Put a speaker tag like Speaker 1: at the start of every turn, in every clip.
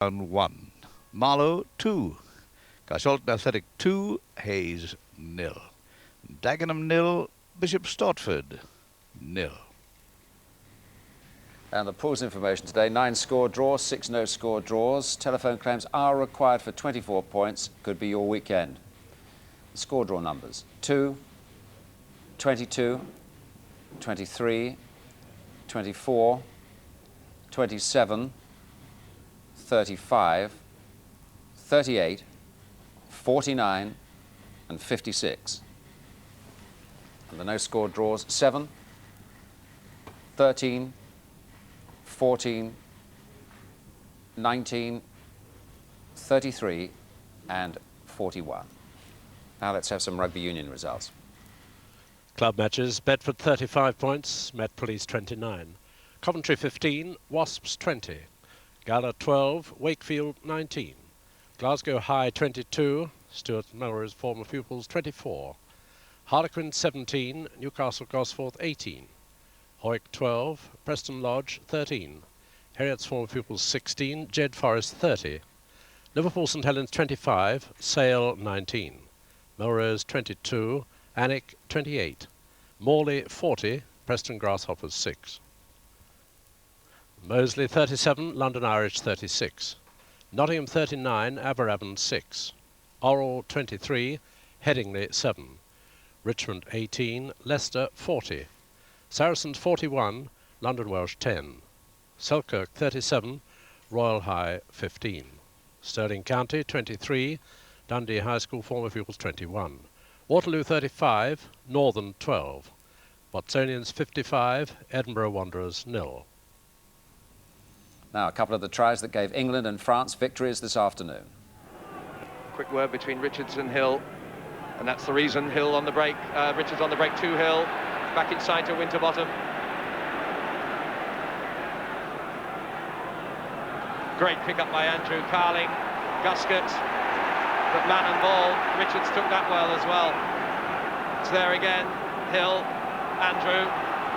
Speaker 1: Round 1. Marlow 2. Gasholt Athletic 2. Hayes 0. Dagenham 0. Bishop Stortford 0.
Speaker 2: And the pools information today: 9 score draws, 6 no score draws. Telephone claims are required for 24 points. Could be your weekend. The score draw numbers: 2, 22, 23, 24, 27, 35, 38, 49 and 56. And the no score draws: 7, 13, 14, 19, 33 and 41. Now let's have some rugby union results.
Speaker 3: Club matches: Bedford 35 points, Met Police 29. Coventry 15, Wasps 20. Gala 12, Wakefield 19. Glasgow High 22, Stuart Melrose former pupils 24. Harlequin 17, Newcastle Gosforth 18. Hoyk 12, Preston Lodge 13. Heriot's former pupils 16, Jed Forest 30. Liverpool St Helens 25, Sale 19. Melrose 22, Alnwick 28. Morley 40, Preston Grasshoppers 6. Moseley 37, London Irish 36. Nottingham 39, Aberavon 6. Orrell 23, Headingley 7. Richmond 18, Leicester 40. Saracens 41, London Welsh 10. Selkirk 37, Royal High 15. Stirling County 23, Dundee High School former pupils 21. Waterloo 35, Northern 12. Watsonians 55, Edinburgh Wanderers 0.
Speaker 2: Now a couple of the tries that gave England and France victories this afternoon.
Speaker 4: Quick word between Richards and Hill, and that's the reason. Hill on the break, Richards on the break to Hill, back inside to Winterbottom. Great pick up by Andrew Carling, Guscott, but man and ball, Richards took that well as well. It's there again, Hill, Andrew,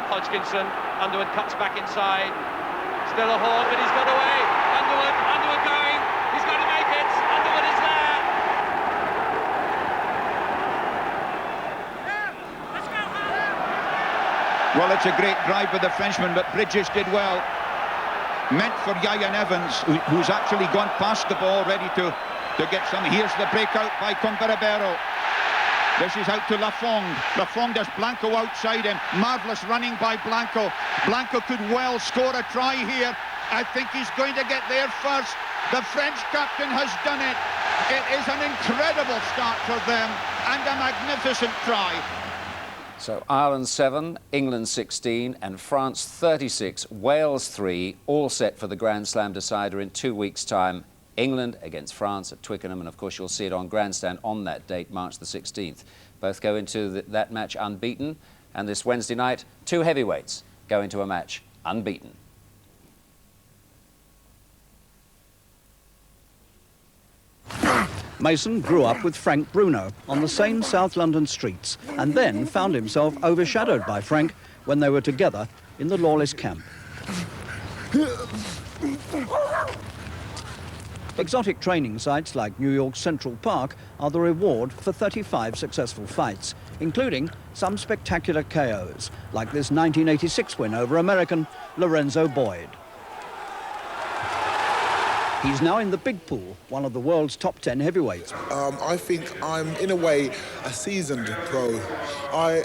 Speaker 4: Hodgkinson, Underwood cuts back inside, still a horn, but he's got away. Underwood going, he's going to make it, Underwood is there.
Speaker 5: Well, it's a great drive by the Frenchman, but Bridges did well. Meant for Yayan Evans, who's actually gone past the ball, ready to get some. Here's the breakout by Combarabero. This is out to Lafong. Lafong, there's Blanco outside him. Marvellous running by Blanco. Blanco could well score a try here. I think he's going to get there first. The French captain has done it. It is an incredible start for them and a magnificent try.
Speaker 2: So Ireland 7, England 16 and France 36, Wales 3, all set for the Grand Slam decider in 2 weeks' time. England against France at Twickenham, and of course you'll see it on Grandstand on that date, March the 16th. Both go into that match unbeaten, and this Wednesday night, 2 heavyweights go into a match unbeaten.
Speaker 6: Mason grew up with Frank Bruno on the same South London streets and then found himself overshadowed by Frank when they were together in the lawless camp. Exotic training sites like New York's Central Park are the reward for 35 successful fights, including some spectacular KOs, like this 1986 win over American Lorenzo Boyd. He's now in the big pool, one of the world's top 10 heavyweights.
Speaker 7: I think I'm, in a way, a seasoned pro.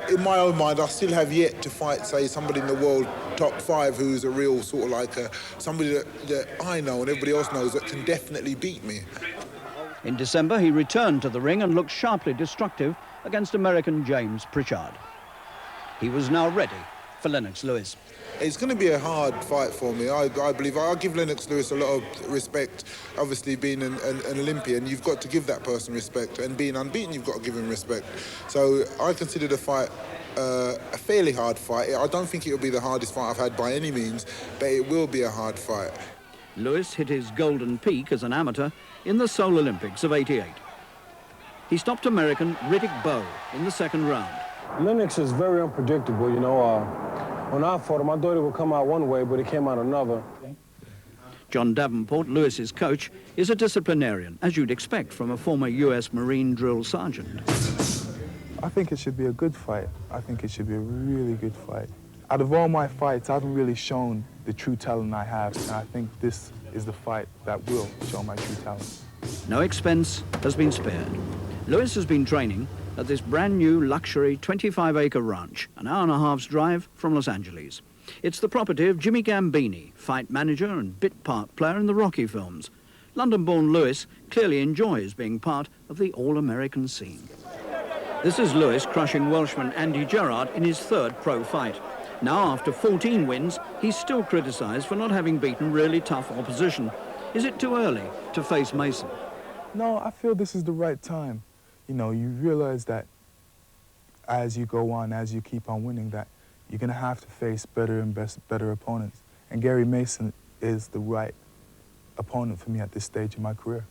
Speaker 7: In my own mind, I still have yet to fight, say, somebody in the world top 5 who's a real sort of like somebody that I know and everybody else knows that can definitely beat me.
Speaker 6: In December, he returned to the ring and looked sharply destructive against American James Pritchard. He was now ready for Lennox Lewis.
Speaker 7: It's going to be a hard fight for me. I believe I give Lennox Lewis a lot of respect. Obviously, being an Olympian, you've got to give that person respect, and being unbeaten, you've got to give him respect. So I consider the fight a fairly hard fight. I don't think it will be the hardest fight I've had by any means, but it will be a hard fight.
Speaker 6: Lewis hit his golden peak as an amateur in the Seoul Olympics of '88. He stopped American Riddick Bowe in the second round.
Speaker 8: Lennox is very unpredictable, you know. When I fought him, I thought it would come out one way, but it came out another.
Speaker 6: John Davenport, Lewis's coach, is a disciplinarian, as you'd expect from a former US Marine drill sergeant.
Speaker 9: I think it should be a good fight. I think it should be a really good fight. Out of all my fights, I haven't really shown the true talent I have, and I think this is the fight that will show my true talent.
Speaker 6: No expense has been spared. Lewis has been training at this brand new luxury 25-acre ranch, an hour and a half's drive from Los Angeles. It's the property of Jimmy Gambini, fight manager and bit part player in the Rocky films. London-born Lewis clearly enjoys being part of the all-American scene. This is Lewis crushing Welshman Andy Gerard in his third pro fight. Now, after 14 wins, he's still criticised for not having beaten really tough opposition. Is it too early to face Mason?
Speaker 9: No, I feel this is the right time. You know, you realize that as you go on, as you keep on winning, that you're going to have to face better and better opponents. And Gary Mason is the right opponent for me at this stage in my career.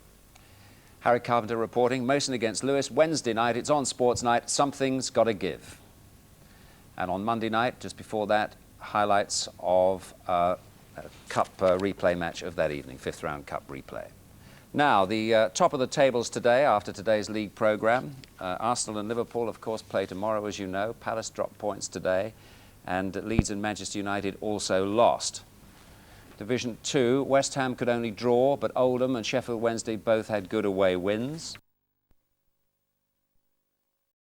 Speaker 2: Harry Carpenter reporting. Mason against Lewis. Wednesday night, it's on Sports Night. Something's got to give. And on Monday night, just before that, highlights of a cup replay match of that evening, fifth round cup replay. Now, the top of the tables today, after today's league programme. Arsenal and Liverpool, of course, play tomorrow, as you know. Palace dropped points today. And Leeds and Manchester United also lost. Division 2, West Ham could only draw, but Oldham and Sheffield Wednesday both had good away wins.